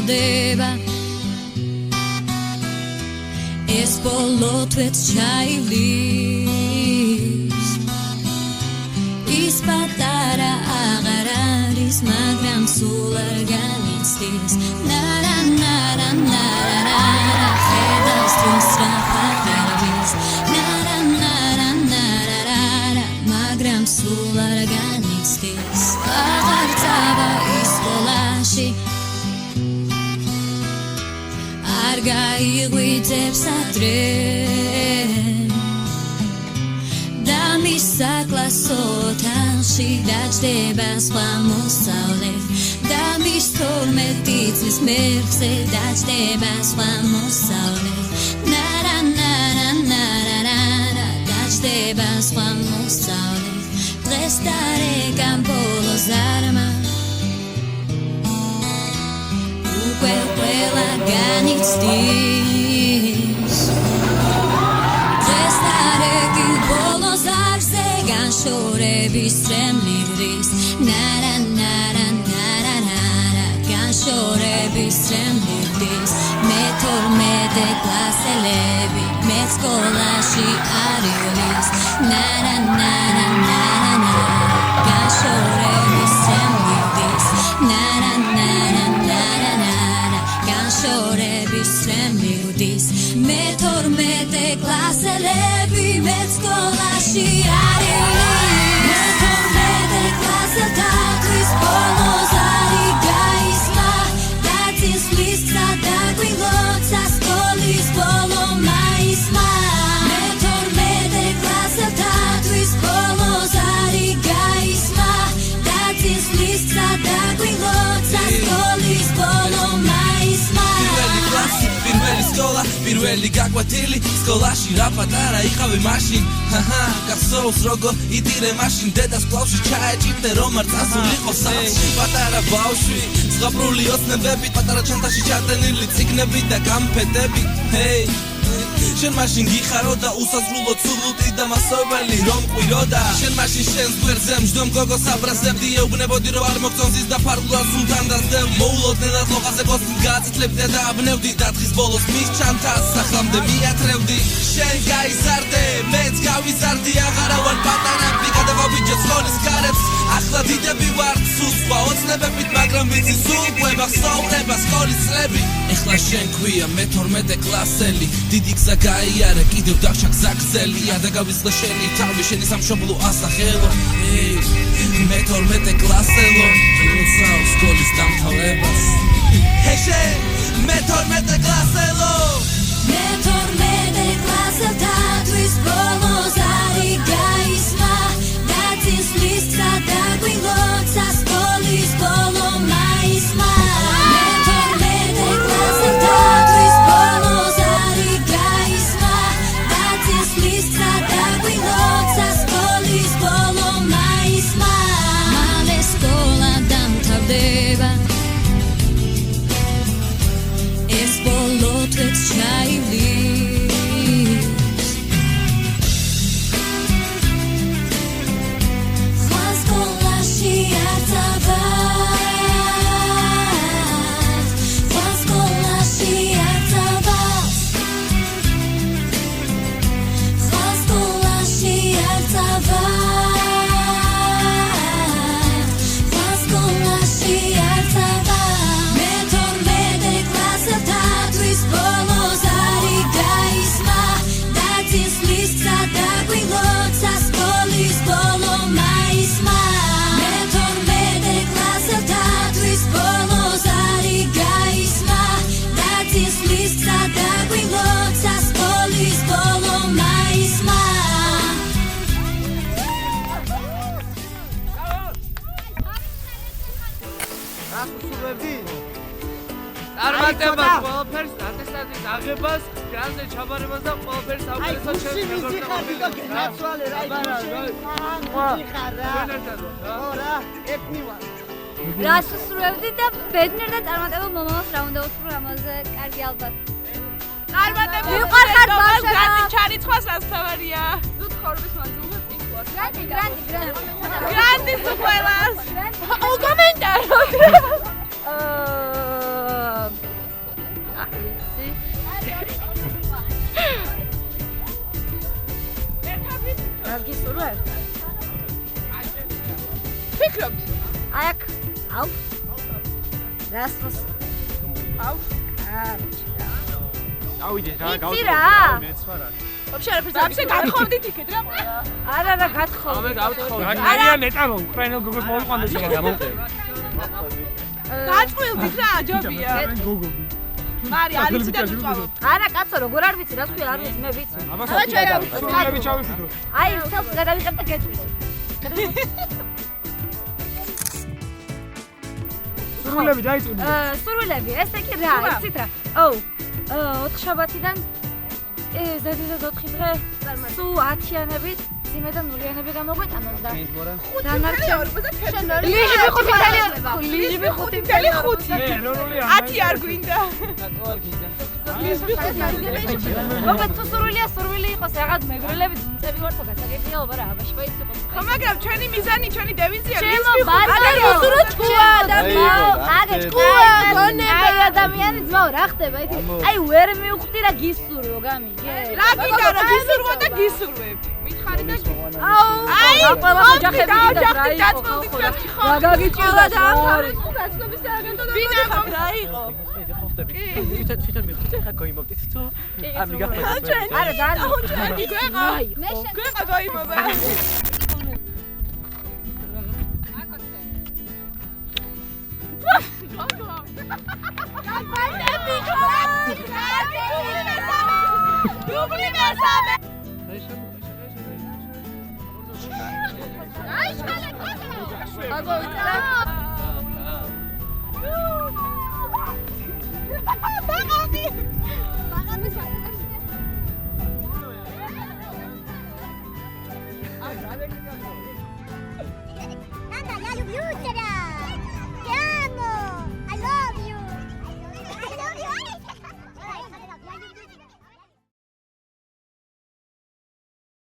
დამთავრდება ეს ბოლო თვეც ჩაივლის ის პატარა აღარ არის მაგრამ სულ არ განიცდის ნარა ნარა ნარა ხედავს დროს რა ფარგლებს ნარა ნარა ნარა მაგრამ სულ არ განიცდის აღარ წავა ის სკოლაში არ გაიღვიძებს ადრე და მის საკლასო თაღში დაჯდება სხვა მოსწავლე და მის 12 წლის მერხზე დაჯდება სხვა მოსწავლე ნარა ნარა ნარა დაჯდება სხვა მოსწავლე დღეს დარეკან ბოლო ზარმა ყველა განიცდის დღეს დარეკილ ბოლო ზარზე განშორების წრემლირდის ნარა ნარა ნარა განშორების წრემლირდის მე-12 კლასელები მე სკოლაში არილის ნარა ნარა ნარა განშორების წრემლირდის ნარა ნარა განშორების წრემლირდის მე-12 კლასელები მე სკოლაში არილის მე-12 კლასელთა თვის ბოლო ზარი გაისმა და წისვლის გზა დაგვილოცა სკოლის ბოლო მაისმა მე-12 კლასელთა თვის ბოლო ზარი გაისმა და წისვლის გზა დაგვილოცა სკოლის ბოლო პირველი სკოლა, პირველი გაკვეთილი სკოლაში რა პატარა იყავი მაშინ გახსოვს როგორ იტირე მაშინ დედას კლავში ჩაეჭირდე რომ არ წასულიყო სახლში პატარა ბავშვი ზღაპრული ოცნებებით პატარა ჩანთაში ჩატენილი წიგნები და გამფეთები შენ მაშინ გიხარო და უსაზრულო ცულუტი და მასობელი რომ ყვიროდა შენ მაშინ შენს გვერდზე მჯდომ გოგოს აბრაზებდი ეუბნებოდი რომ არ მოგწონს და ფარგლად სულთან დასდევდი მოულოდნე და ლოყაზე გოსმით გააწითლებდი და აბნევდი და დღის ბოლოს მის ჩანთას სახლამდე მიათრევდი შენ გაიზარდე მეც გავიზარდი აღარა ვარ პატარები გადავაბიჯე სკოლის კარებს ახლა დიდები ვარ სულ სხვა ოცნებებით მაგრამ ვიცი სულ ყვება სწავლება სკოლის წლები ეხლა შენ ქვია მე-12 კლასელი დიდი გზა გაიარე კიდევ დაგშა გზა გზელია და გავისხლე შენი თავი შენი სამშობლო ასახელო მე-12 კლასელო როცავ სკოლის დამთავრებას შენ მე-12 კლასელო მე-12 კლასელთა თვის ბოლო ზარი გაისმა და წისვლის გზა დაგვილოცა სკოლის ბოლო მაისმა მე-12 კლასელთა თვის ბოლო ზარი გაისმა და წისვლის გზა დაგვილოცა სკოლის ბოლო მაისმა მალე სკოლა დამთავრდება ეს ბოლო თვეც ჩაივლის სხვა სკოლაში არ წავას სხვა სკოლაში არ წავას სხვა სკოლაში არ წავას სხვა სკოლაში არ წავას მე-12 კლასელთა თვის ბოლო ზარი გაისმა და წისვლის გზა დაგვილოცა სკოლის ბოლო მაისმა მე-12 კლასელთა თვის ბოლო ზარი გაისმა და წისვლის გზა დაგვილოცა სკოლის ბოლო მაისმა წარმატებას ყველაფერს ატესტატის აღებას გრანზე ჩაბარებას და ყველაფერს საუკეთესო ჩემს მეგობრებთან ნაცვალე რა რა ეთნი ვარ რას უსურვებდი და ბედნიერ და წარმატებულ მომავალს რა უნდა უსურვო ამაზე კარგი ალბათ წარმატებულ მიყვარხარ ბავშვებო გრანდი ჩარიცხვას რას თავარია ნუ ცხოვრების მანძილზე წინყვას გრანდი გრანდის ყველას ო კომენტარო ფიქრობთ? აი აქ. აუ. რასოს. აუ. ავიდე რა იცი რა? მეც ვარ აქ Вообще არაფერს გათხოვდით იქეთ რა. არა გათხოვ. ამე გავთხოვდი არიან ნეტამო უკრაინელ გოგოს მოიყვანდეს ეგ გამოვყე გაწყვილდით რა ჯობია. გოგო მარი არ იცი და გიწყავ. არა კაცო როგორ არ ვიცი რას ქვია არ ვიცი მე ვიცი. აბა საერთოდ ჩავიფიქრო აი ხელს გადავიყებ და გეტყვის. სრულები დაიწუნე სურვილები ესე კი რა იცით რა. ოუ 4 შაბათიდან ზედიზედ 4 დღე სულ 10-იანებით ძიმე და ნულიანები გამოგვეტანონ და დანარჩენი ლიჟები 5.5 10 არ გვინდა. მოგეთ თუ სურვილი იყოს რაღაც მეგრელები ძუნწები ვარ ხო გასაგებია რა აბაში ვაიცი ხო ხო მაგრამ ჩვენი მიზანი ჩვენი დევიზია ჩემო ბატონო სურუჩკუა და აგე ჭკუა გონები ადამიანი ძმაო რა ხდება იცი აი ვერ მივხვდი რა გისურვო გამიგე რა გინდა რომ გისურვო და გისურვებ მითხარი და აუ აი ყველა ოჯახები და რა იყო ხო რა გაგიჭირდა და გაცნობის აგენტო და ვინ ახავ რა იყო თვითონ მიხდით ხა გოიმობდით თუ არ მიგახმართ არა ძალიან გვეყა გვეყა გაიმობა დუბლი მესამე აი შალე აგოვიცა Я люблю тебя!